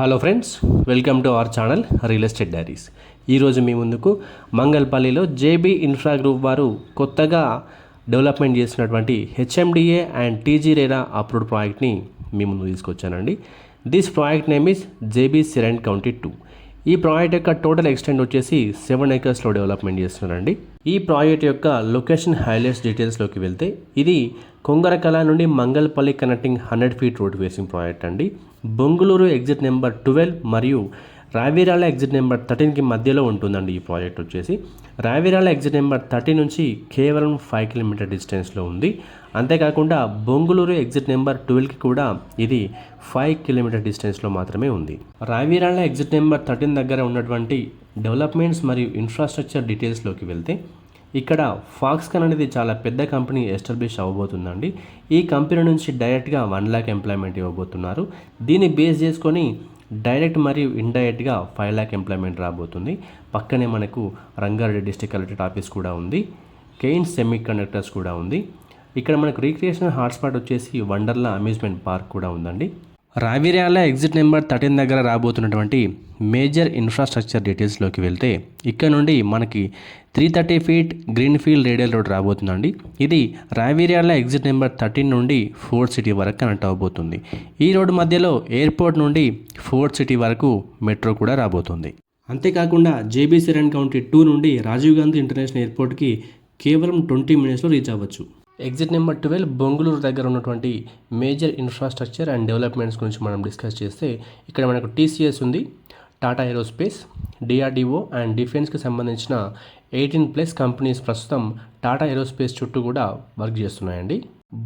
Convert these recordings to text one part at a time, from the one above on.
Hello friends, welcome to our channel real estate diaries. ఈరోజు మీ ముందుకు మంగళపల్లిలో JB infra group వారు కొత్తగా డెవలప్మెంట్ చేసినటువంటి HMDA and TG RERA approved ప్రాజెక్ట్ని మీ ముందు తీసుకొచ్చానండి. This project name is JB siren county 2. ఈ ప్రాజెక్ట్ యొక్క టోటల్ ఎక్స్టెంట్ వచ్చేసి 7 acresలో డెవలప్మెంట్ చేస్తున్నారండి. ఈ ప్రాజెక్ట్ యొక్క లొకేషన్ హైలైట్స్ డీటెయిల్స్లోకి వెళ్తే ఇది కొంగరకల నుండి Mangalpalli connecting 100 feet road facing project అండి. బొంగుళూరు ఎగ్జిట్ నెంబర్ 12 మరియు రావిరాల ఎగ్జిట్ నెంబర్ 13కి మధ్యలో ఉంటుందండి. ఈ ప్రాజెక్ట్ వచ్చేసి రావిరాల ఎగ్జిట్ నెంబర్ 30 నుంచి కేవలం 5 km డిస్టెన్స్లో ఉంది. అంతేకాకుండా బొంగుళూరు ఎగ్జిట్ నెంబర్ 12కి కూడా ఇది 5 km డిస్టెన్స్లో మాత్రమే ఉంది. రావిరాల ఎగ్జిట్ నెంబర్ 13 దగ్గర ఉన్నటువంటి డెవలప్మెంట్స్ మరియు ఇన్ఫ్రాస్ట్రక్చర్ డీటెయిల్స్లోకి వెళ్తే ఇక్కడ ఫాక్స్కాన్ అనేది చాలా పెద్ద కంపెనీ ఎస్టాబ్లిష్ అవ్వబోతుందండి. ఈ కంపెనీ నుంచి డైరెక్ట్గా 1 lakh ఎంప్లాయ్మెంట్ ఇవ్వబోతున్నారు. దీన్ని బేస్ చేసుకొని డైరెక్ట్ మరియు ఇండైరెక్ట్గా 5 lakh ఎంప్లాయ్మెంట్ రాబోతుంది. పక్కనే మనకు రంగారెడ్డి డిస్ట్రిక్ట్ కలెక్టరేట్ ఆఫీస్ కూడా ఉంది. కెయిన్స్ సెమీ కండక్టర్స్ కూడా ఉంది. ఇక్కడ మనకు రీక్రియేషనల్ హాట్స్పాట్ వచ్చేసి వండర్లా అమ్యూజ్మెంట్ పార్క్ కూడా ఉందండి. రావిరాల ఎగ్జిట్ నెంబర్ 13 దగ్గర రాబోతున్నటువంటి మేజర్ ఇన్ఫ్రాస్ట్రక్చర్ డీటెయిల్స్లోకి వెళ్తే ఇక్కడ నుండి మనకి 330 feet green field radial road రాబోతుందండి. ఇది రావిరాల ఎగ్జిట్ నెంబర్ 13 నుండి ఫోర్ట్ సిటీ వరకు కనెక్ట్ అవబోతుంది. ఈ రోడ్డు మధ్యలో ఎయిర్పోర్ట్ నుండి ఫోర్ట్ సిటీ వరకు మెట్రో కూడా రాబోతుంది. అంతేకాకుండా జేబీ సిరెన్ కౌంటీ 2 నుండి రాజీవ్ గాంధీ ఇంటర్నేషనల్ ఎయిర్పోర్ట్కి కేవలం 20 minutesలో రీచ్ అవ్వచ్చు. ఎగ్జిట్ నెంబర్ 12 బొంగుళూరు దగ్గర ఉన్నటువంటి మేజర్ ఇన్ఫ్రాస్ట్రక్చర్ అండ్ డెవలప్మెంట్స్ గురించి మనం డిస్కస్ చేస్తే ఇక్కడ మనకు టీసీఎస్ ఉంది, టాటా ఏరోస్పేస్, డిఆర్డిఓ అండ్ డిఫెన్స్కి సంబంధించిన 18+ కంపెనీస్ ప్రస్తుతం టాటా ఏరోస్పేస్ చుట్టూ కూడా వర్క్ చేస్తున్నాయండి.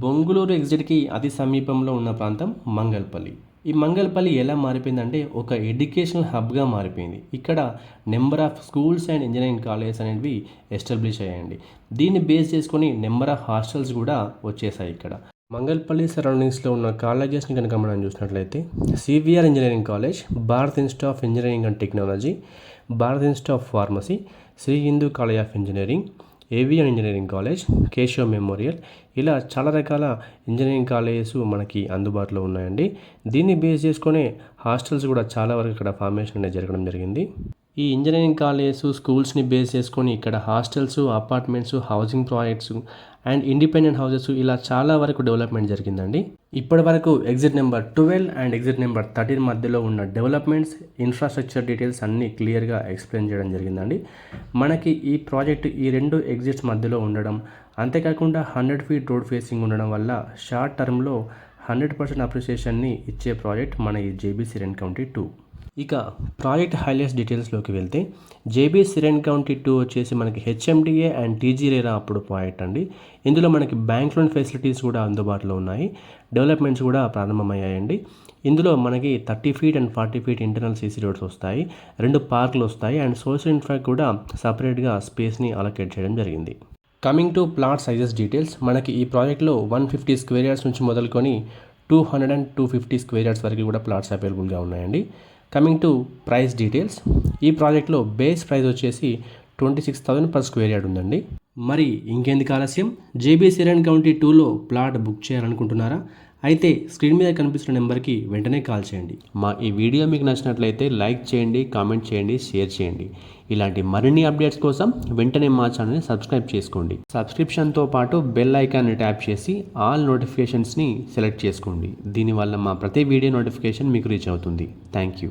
బొంగుళూరు ఎగ్జిట్కి అతి సమీపంలో ఉన్న ప్రాంతం మంగళపల్లి. ఈ మంగళపల్లి ఎలా మారిపోయిందంటే ఒక ఎడ్యుకేషనల్ హబ్గా మారిపోయింది. ఇక్కడ number of schools and engineering colleges అనేవి ఎస్టాబ్లిష్ అయ్యాయండి. దీన్ని బేస్ చేసుకొని నెంబర్ ఆఫ్ హాస్టల్స్ కూడా వచ్చేసాయి. ఇక్కడ మంగళపల్లి సరౌండింగ్స్లో ఉన్న కాలేజెస్ని కనుక మనం చూసినట్లయితే CVR engineering college, Bharat Institute of Engineering and Technology, Bharat Institute of Pharmacy, Sri Hindu College of Engineering, AVN engineering college, Keshav memorial, ఇలా చాలా రకాల ఇంజనీరింగ్ కాలేజెస్ మనకి అందుబాటులో ఉన్నాయండి. దీన్ని బేస్ చేసుకునే హాస్టల్స్ కూడా చాలా వరకు ఇక్కడ ఫార్మేషన్ అనేది జరగడం జరిగింది. ఈ ఇంజనీరింగ్ కాలేజెస్ స్కూల్స్ని బేస్ చేసుకొని ఇక్కడ hostels, apartments, housing projects and independent houses ఇలా చాలా వరకు డెవలప్మెంట్ జరిగిందండి. ఇప్పటి వరకు exit number 12 and exit number 13 మధ్యలో ఉన్న డెవలప్మెంట్స్, ఇన్ఫ్రాస్ట్రక్చర్ డీటెయిల్స్ అన్నీ క్లియర్గా ఎక్స్ప్లెయిన్ చేయడం జరిగిందండి. మనకి ఈ ప్రాజెక్ట్ ఈ 2 ఎగ్జిట్స్ మధ్యలో ఉండడం, అంతేకాకుండా 100 feet రోడ్ ఫేసింగ్ ఉండడం వల్ల షార్ట్ టర్మ్లో 100% అప్రిసియేషన్ని ఇచ్చే ప్రాజెక్ట్ మన ఈ జేబీ సిరెన్ కౌంటీ 2. ఇక ప్రాజెక్ట్ హైలైట్స్ డీటెయిల్స్లోకి వెళ్తే జేబీ సిరెన్ కౌంటీ 2 వచ్చేసి మనకి హెచ్ఎండిఏ అండ్ టీజీ రేరా అప్పుడు ప్రాజెక్ట్ అండి. ఇందులో మనకి బ్యాంక్ లోన్ ఫెసిలిటీస్ కూడా అందుబాటులో ఉన్నాయి. డెవలప్మెంట్స్ కూడా ప్రారంభమయ్యాయండి. ఇందులో మనకి 30 feet and 40 feet internal CC roads వస్తాయి, 2 పార్కులు వస్తాయి అండ్ సోషల్ ఇన్ఫ్రా కూడా సపరేట్గా స్పేస్ని అలొకేట్ చేయడం జరిగింది. Coming to plot sizes details, మనకి ఈ ప్రాజెక్ట్లో 150 square yards నుంచి మొదలుకొని 200 and 250 square yards వరకు కూడా ప్లాట్స్ అవైలబుల్గా ఉన్నాయండి. కమింగ్ టు ప్రైస్ డీటెయిల్స్, ఈ ప్రాజెక్ట్లో బేస్ ప్రైస్ వచ్చేసి 26,000 per square yard ఉందండి. మరి ఇంకెందుకు ఆలస్యం, జేబీ సిరెన్ కౌంటీ 2లో ప్లాట్ బుక్ చేయాలనుకుంటున్నారా? అయితే స్క్రీన్ మీద కనిపిస్తున్న నెంబర్కి వెంటనే కాల్ చేయండి. మా ఈ వీడియో మీకు నచ్చినట్లయితే లైక్ చేయండి, కామెంట్ చేయండి, షేర్ చేయండి. ఇలాంటి మరిన్ని అప్డేట్స్ కోసం వెంటనే మా ఛానల్ని సబ్స్క్రైబ్ చేసుకోండి. సబ్స్క్రిప్షన్తో పాటు బెల్ ఐకాన్ని ట్యాప్ చేసి ఆల్ నోటిఫికేషన్స్ని సెలెక్ట్ చేసుకోండి. దీనివల్ల మా ప్రతి వీడియో నోటిఫికేషన్ మీకు రీచ్ అవుతుంది. Thank you.